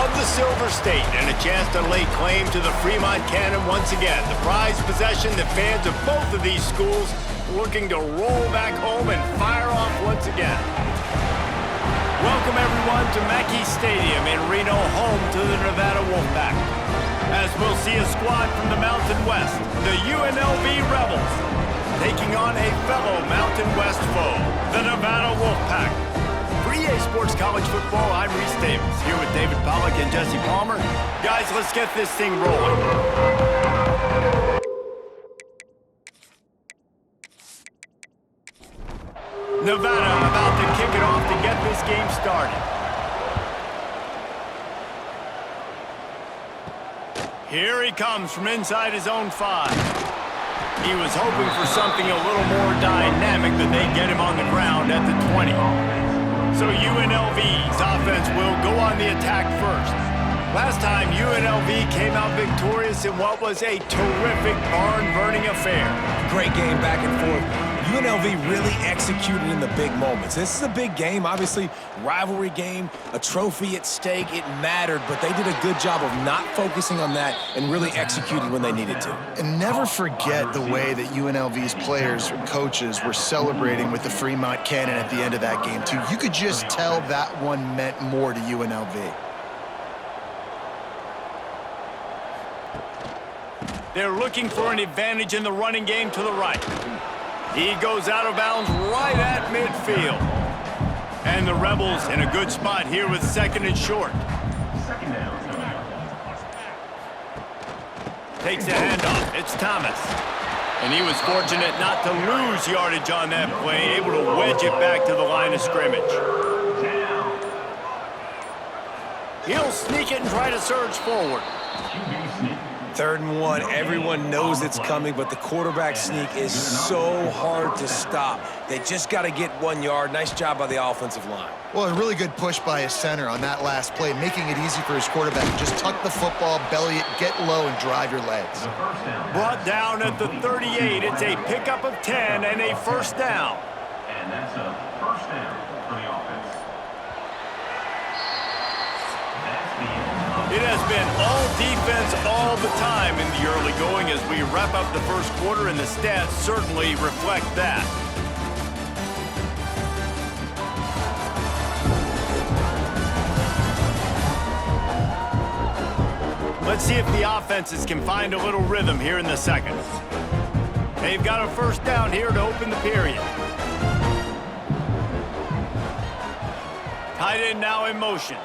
of the Silver State and a chance to lay claim to the Fremont Cannon once again. The prized possession that fans of both of these schools looking to roll back home and fire off once again. Welcome everyone to Mackey Stadium in Reno, home to the Nevada Wolfpack. As we'll see a squad from the Mountain West, the UNLV Rebels, taking on a fellow Mountain West foe, the Nevada Wolfpack. For EA Sports College Football, I'm Reese Davis, here with David Pollack and Jesse Palmer. Guys, let's get this thing rolling. Nevada about to kick it off to get this game started. Here he comes from inside his own 5. He was hoping for something a little more dynamic than they get him on the ground at the 20. So UNLV's offense will go on the attack first. Last time, UNLV came out victorious in what was a terrific barn-burning affair. Great game back and forth. UNLV really executed in the big moments. This is a big game, obviously, rivalry game, a trophy at stake. It mattered, but they did a good job of not focusing on that and really executed when they needed to. And never forget the way that UNLV's players and coaches were celebrating with the Fremont Cannon at the end of that game, too. You could just tell that one meant more to UNLV. They're looking for an advantage in the running game to the right. He goes out of bounds right at midfield. And the Rebels in a good spot here with 2nd and short. Takes the handoff. It's Thomas. And he was fortunate not to lose yardage on that play, able to wedge it back to the line of scrimmage. He'll sneak it and try to surge forward. 3rd and 1, everyone knows it's coming, but the quarterback sneak is so hard to stop. They just got to get 1 yard. Nice job by the offensive line. Well, a really good push by his center on that last play, making it easy for his quarterback to just tuck the football, belly it, get low, and drive your legs. Brought down at the 38. It's a pickup of 10 and a 1st down. And that's a 1st down for the offense. It has been all defense all the time in the early going as we wrap up the 1st quarter, and the stats certainly reflect that. Let's see if the offenses can find a little rhythm here in the 2nd. They've got a 1st down here to open the period. Tight end now in motion.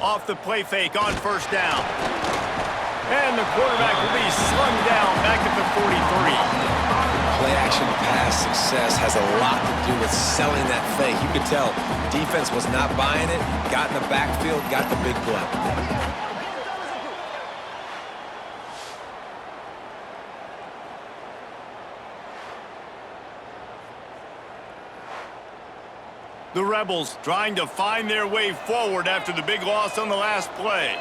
Off the play fake on 1st down. And the quarterback will be slung down back at the 43. Play action pass success has a lot to do with selling that fake. You could tell defense was not buying it, got in the backfield, got the big play. The Rebels trying to find their way forward after the big loss on the last play.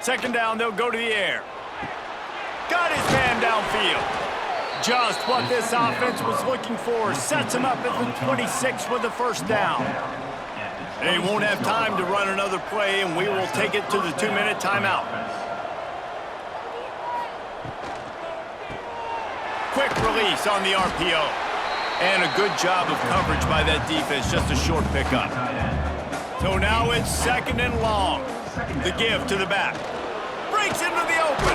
2nd down, they'll go to the air. Got his man downfield. Just what this offense was looking for. Sets him up at the 26 with the 1st down. They won't have time to run another play, and we will take it to the 2-minute timeout. Quick release on the RPO. And a good job of coverage by that defense, just a short pickup. So now it's 2nd and long. The give to the back. Breaks into the open.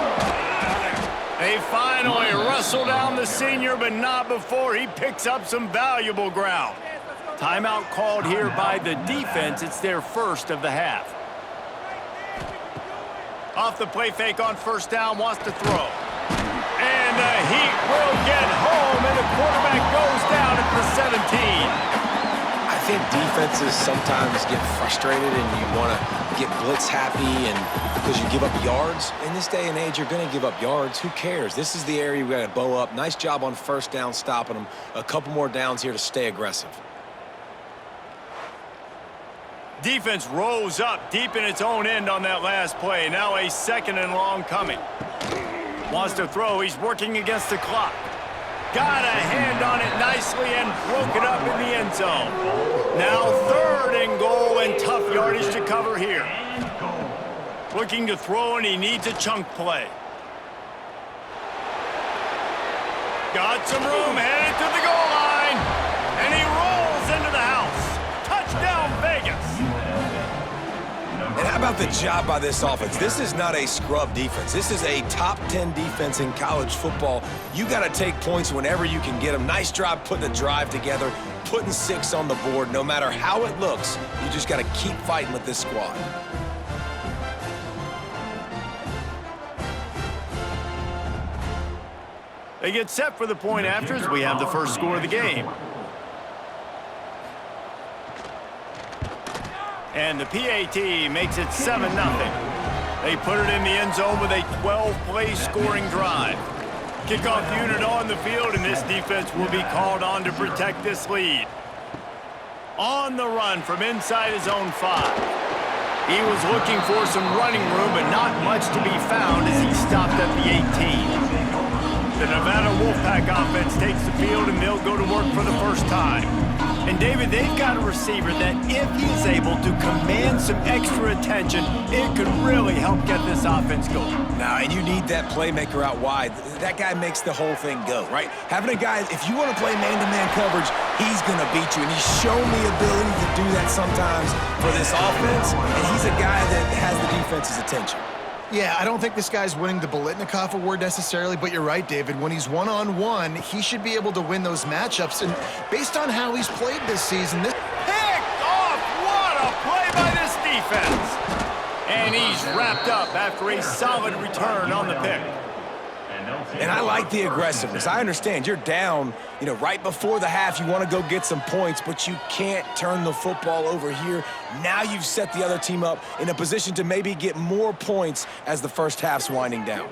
They finally wrestle down the senior, but not before he picks up some valuable ground. Timeout called here by the defense. It's their 1st of the half. Off the play fake on 1st down, wants to throw. And the heat will get home, and the quarterback goes down at the 17. I think defenses sometimes get frustrated and you want to get blitz happy and because you give up yards. In this day and age, you're going to give up yards. Who cares? This is the area we got to bow up. Nice job on 1st down stopping them. A couple more downs here to stay aggressive. Defense rose up deep in its own end on that last play. Now a 2nd and long coming. Wants to throw. He's working against the clock. Got a hand on it nicely and broke it up in the end zone. Now 3rd and goal, and tough yardage to cover here. Looking to throw, and he needs a chunk play. Got some room, headed to the goal line, and he rolls into the house. Touchdown, Vegas. And how about the job by this offense? This is not a scrub defense. This is a top 10 defense in college football. You got to take points whenever you can get them. Nice job putting a drive together, putting 6 on the board. No matter how it looks, you just got to keep fighting with this squad. They get set for the point after as we have the first score of the game. And the PAT makes it 7-0. They put it in the end zone with a 12-play scoring drive. Kickoff unit on the field, and this defense will be called on to protect this lead. On the run from inside his own 5. He was looking for some running room, but not much to be found as he stopped at the 18. The Nevada Wolfpack offense takes the field, and they'll go to work for the first time. And, David, they've got a receiver that if he's able to command some extra attention, it could really help get this offense going. Now, and you need that playmaker out wide. That guy makes the whole thing go, right? Having a guy, if you want to play man-to-man coverage, he's going to beat you. And he's shown the ability to do that sometimes for this offense, and he's a guy that has the defense's attention. Yeah, I don't think this guy's winning the Biletnikoff Award necessarily, but you're right, David. When he's one-on-one, he should be able to win those matchups. And based on how he's played this season, this... Picked off! What a play by this defense! And he's wrapped up after a solid return on the pick. And I like the aggressiveness. I understand you're down, right before the half. You want to go get some points, but you can't turn the football over here. Now you've set the other team up in a position to maybe get more points as the first half's winding down.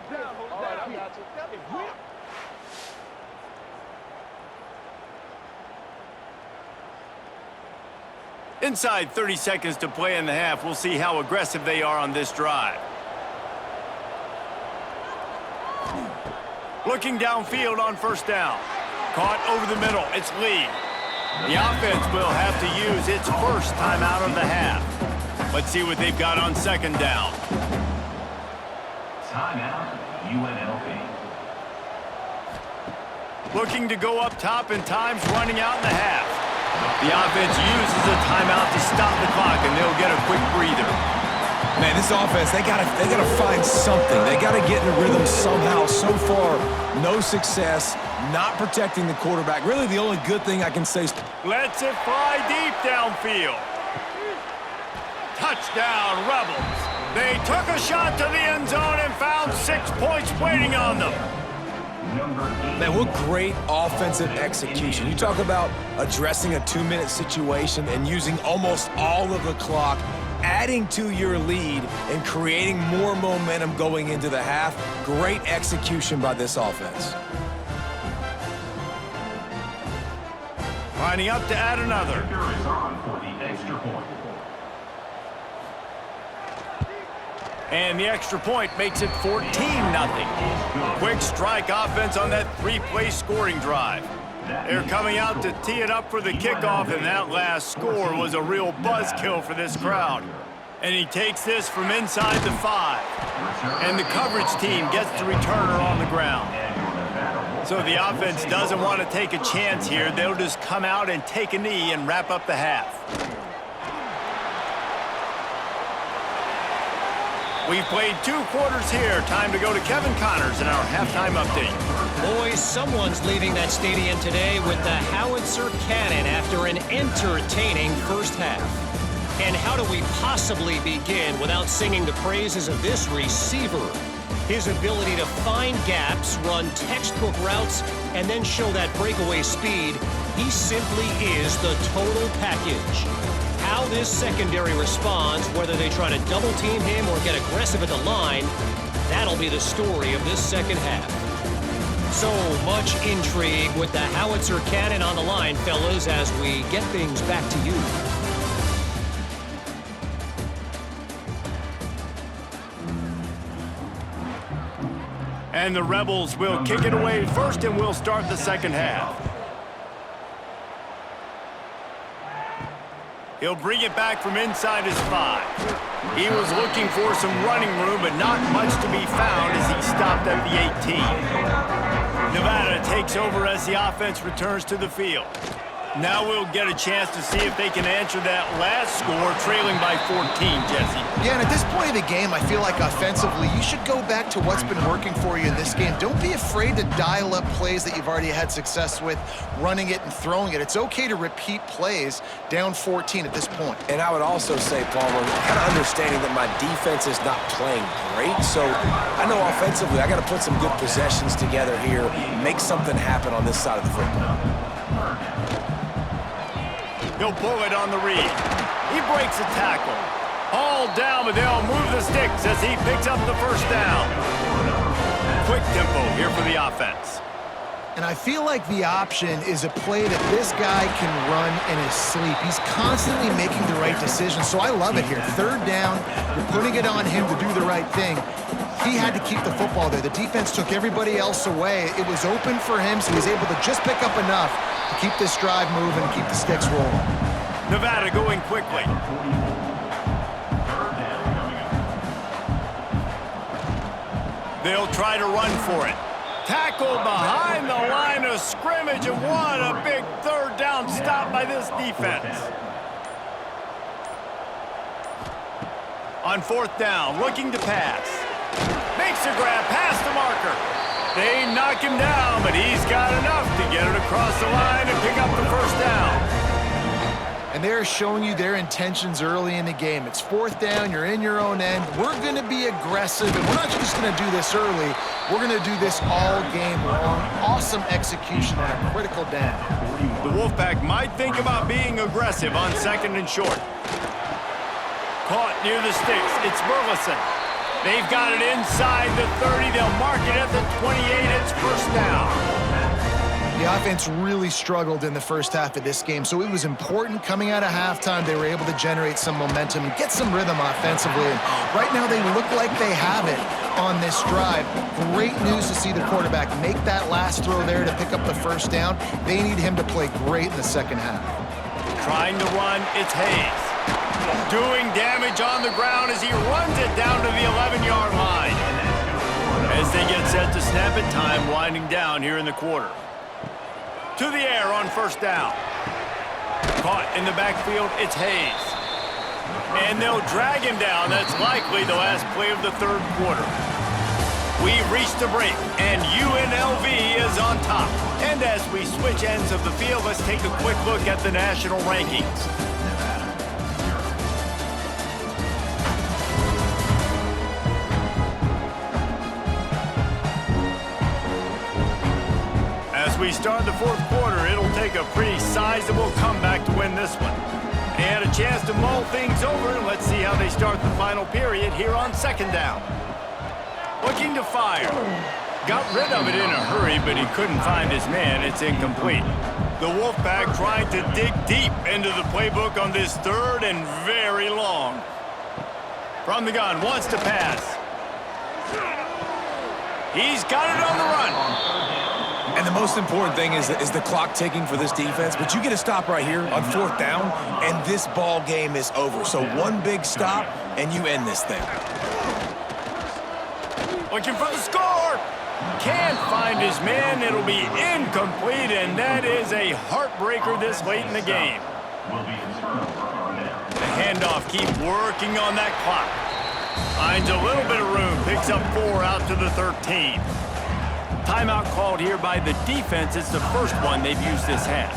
Inside 30 seconds to play in the half. We'll see how aggressive they are on this drive. Looking downfield on first down. Caught over the middle. It's Lee. The offense will have to use its first timeout of the half. Let's see what they've got on second down. Timeout, UNLV. Looking to go up top, and time's running out in the half. The offense uses a timeout to stop the clock, and they'll get a quick breather. Man, this offense, they gotta find something. They gotta get in a rhythm somehow. So far, no success, not protecting the quarterback. Really, the only good thing I can say is... Lets it fly deep downfield. Touchdown, Rebels. They took a shot to the end zone and found 6 points waiting on them. Man, what great offensive execution. You talk about addressing a 2-minute situation and using almost all of the clock, adding to your lead and creating more momentum going into the half. Great execution by this offense. Lining up to add another. Kicker is on for the extra point. And the extra point makes it 14-0. Quick strike offense on that 3-play scoring drive. They're coming out to tee it up for the kickoff, and that last score was a real buzzkill for this crowd. And he takes this from inside the 5. And the coverage team gets the returner on the ground. So the offense doesn't want to take a chance here. They'll just come out and take a knee and wrap up the half. We've played 2 quarters here. Time to go to Kevin Connors in our halftime update. Boys, someone's leaving that stadium today with the howitzer cannon after an entertaining first half. And how do we possibly begin without singing the praises of this receiver? His ability to find gaps, run textbook routes, and then show that breakaway speed, he simply is the total package. How this secondary responds, whether they try to double-team him or get aggressive at the line, that'll be the story of this second half. So much intrigue with the howitzer cannon on the line, fellas, as we get things back to you. And the Rebels will kick it away first, and we'll start the second half. He'll bring it back from inside his 5. He was looking for some running room, but not much to be found as he stopped at the 18. Nevada takes over as the offense returns to the field. Now we'll get a chance to see if they can answer that last score, trailing by 14, Jesse. Yeah, and at this point of the game, I feel like offensively, you should go back to what's been working for you in this game. Don't be afraid to dial up plays that you've already had success with, running it and throwing it. It's okay to repeat plays down 14 at this point. And I would also say, Palmer, kind of understanding that my defense is not playing great, so I know offensively I got to put some good possessions together here, make something happen on this side of the football. He'll pull it on the read. He breaks a tackle. All down, but they'll move the sticks as he picks up the first down. Quick tempo here for the offense. And I feel like the option is a play that this guy can run in his sleep. He's constantly making the right decision, so I love it here. Third down, you're putting it on him to do the right thing. He had to keep the football there. The defense took everybody else away. It was open for him, so he was able to just pick up enough to keep this drive moving and keep the sticks rolling. Nevada going quickly. They'll try to run for it. Tackled behind the line of scrimmage, and what a big third down stop by this defense. On fourth down, looking to pass. Makes a grab past the marker. They knock him down, but he's got enough to get it across the line and pick up the first down. And they're showing you their intentions early in the game. It's fourth down, you're in your own end. We're going to be aggressive, and we're not just going to do this early. We're going to do this all game long. Awesome execution on a critical down. The Wolfpack might think about being aggressive on second and short. Caught near the sticks. It's Burleson. They've got it inside the 30. They'll mark it at the 28. It's first down. The offense really struggled in the first half of this game, so it was important coming out of halftime. They were able to generate some momentum and get some rhythm offensively. And right now they look like they have it on this drive. Great news to see the quarterback make that last throw there to pick up the first down. They need him to play great in the second half. Trying to run, it's Hayes. Doing damage on the ground as he runs it down to the 11-yard line. As they get set to snap it, time winding down here in the quarter. To the air on first down. Caught in the backfield, it's Hayes. And they'll drag him down. That's likely the last play of the third quarter. We've reached a break, and UNLV is on top. And as we switch ends of the field, let's take a quick look at the national rankings. As we start the fourth quarter, it'll take a pretty sizable comeback to win this one. And a chance to mull things over. Let's see how they start the final period here on second down. Looking to fire. Got rid of it in a hurry, but he couldn't find his man. It's incomplete. The Wolfpack trying to dig deep into the playbook on this third and very long. From the gun, wants to pass. He's got it on the run. And the most important thing is the clock ticking for this defense, but you get a stop right here on fourth down, and this ball game is over. So one big stop, and you end this thing. Looking for the score. Can't find his man. It'll be incomplete, and that is a heartbreaker this late in the game. The handoff, keep working on that clock. Finds a little bit of room, picks up 4 out to the 13. Timeout called here by the defense. It's the first one they've used this half.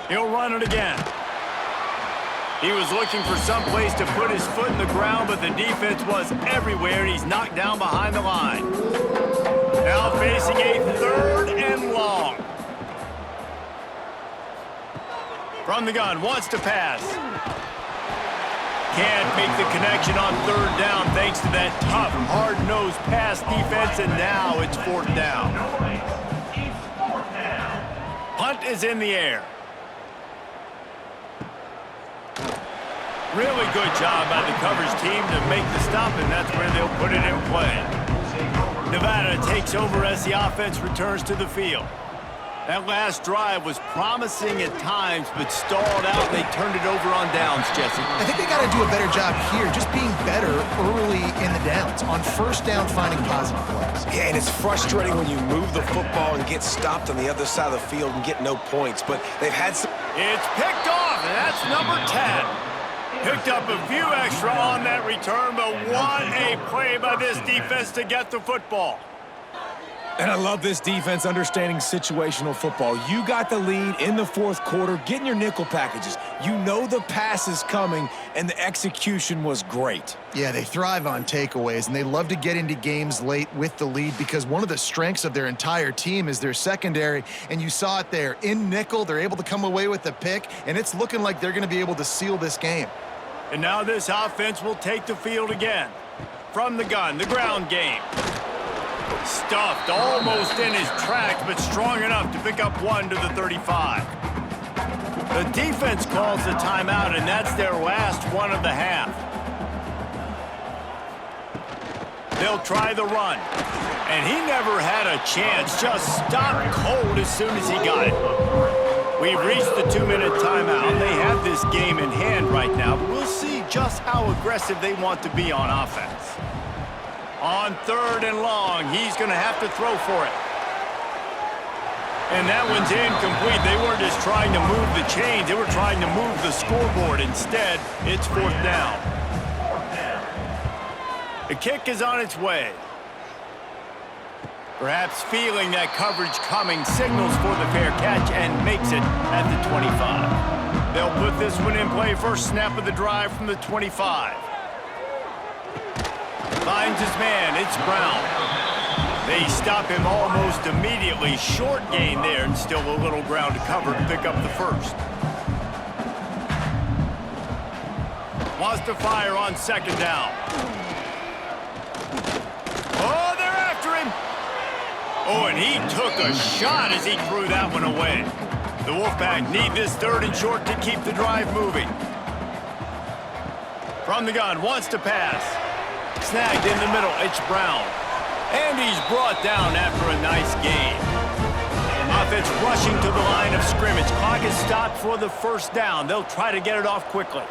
He'll run it again. He was looking for some place to put his foot in the ground, but the defense was everywhere, and he's knocked down behind the line. Now facing a third and long. From the gun, wants to pass. Can't make the connection on third down thanks to that tough, hard-nosed pass defense, and now it's fourth down. Punt is in the air. Really good job by the coverage team to make the stop, and that's where they'll put it in play. Nevada takes over as the offense returns to the field. That last drive was promising at times, but stalled out, and they turned it over on downs, Jesse. I think they got to do a better job here, just being better early in the downs, on first down finding positive plays. Yeah, and it's frustrating when you move the football and get stopped on the other side of the field and get no points, but they've had some... It's picked off, and that's number 10. Picked up a few extra on that return, but what a play by this defense to get the football. And I love this defense understanding situational football. You got the lead in the fourth quarter, getting your nickel packages. You know the pass is coming, and the execution was great. Yeah, they thrive on takeaways, and they love to get into games late with the lead because one of the strengths of their entire team is their secondary, and you saw it there. In nickel, they're able to come away with the pick, and it's looking like they're going to be able to seal this game. And now this offense will take the field again. From the gun, the ground game. Stuffed almost in his tracks, but strong enough to pick up one to the 35. The defense calls the timeout, and that's their last one of the half. They'll try the run. And he never had a chance, just stopped cold as soon as he got it. We've reached the 2-minute timeout. They have this game in hand right now, but we'll see just how aggressive they want to be on offense. On 3rd and long, he's going to have to throw for it. And that one's incomplete. They weren't just trying to move the chains. They were trying to move the scoreboard. Instead, it's 4th down. The kick is on its way. Perhaps feeling that coverage coming, signals for the fair catch and makes it at the 25. They'll put this one in play. First snap of the drive from the 25. Finds his man, it's Brown. They stop him almost immediately. Short gain there, and still a little ground to cover to pick up the first. Wants to fire on 2nd down. Oh, they're after him. Oh, and he took a shot as he threw that one away. The Wolfpack need this 3rd and short to keep the drive moving. From the gun, wants to pass. Snagged in the middle, it's Brown. And he's brought down after a nice gain. Offense rushing to the line of scrimmage. Clock is stopped for the 1st down. They'll try to get it off quickly.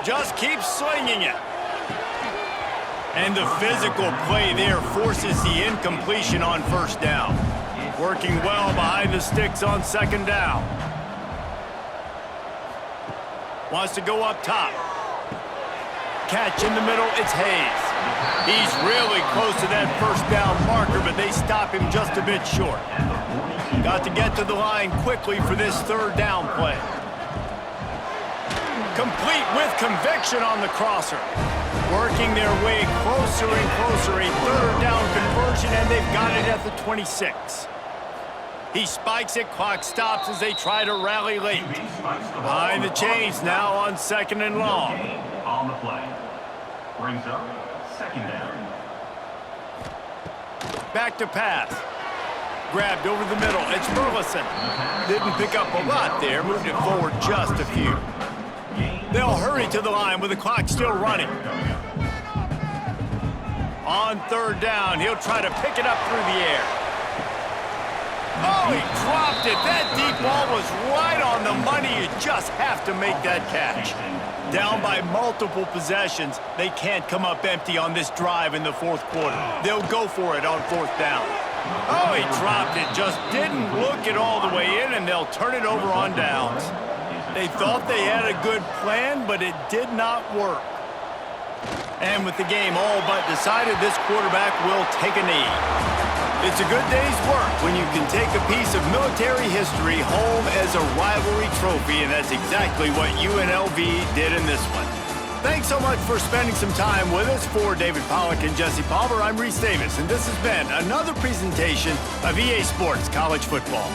Just keep slinging it. And the physical play there forces the incompletion on 1st down. Working well behind the sticks on 2nd down. Wants to go up top. Catch in the middle, it's Hayes. He's really close to that 1st down marker, but they stop him just a bit short. Got to get to the line quickly for this 3rd down play. Complete with conviction on the crosser. Working their way closer and closer. A 3rd down conversion, and they've got it at the 26. He spikes it, clock stops as they try to rally late. Behind the chains now on 2nd and long. On the play. Brings up 2nd down. Back to pass. Grabbed over the middle. It's Burleson. Didn't pick up a lot there. Moved it forward just a few. They'll hurry to the line with the clock still running. On 3rd down, he'll try to pick it up through the air. Oh, he dropped it. That deep ball was right on the money. You just have to make that catch. Down by multiple possessions, they can't come up empty on this drive in the 4th quarter. They'll go for it on 4th down. Oh, he dropped it. Just didn't look it all the way in, and they'll turn it over on downs. They thought they had a good plan, but it did not work. And with the game all but decided, this quarterback will take a knee. It's a good day's work when you can take a piece of military history home as a rivalry trophy, and that's exactly what UNLV did in this one. Thanks so much for spending some time with us. For David Pollack and Jesse Palmer, I'm Reese Davis, and this has been another presentation of EA Sports College Football.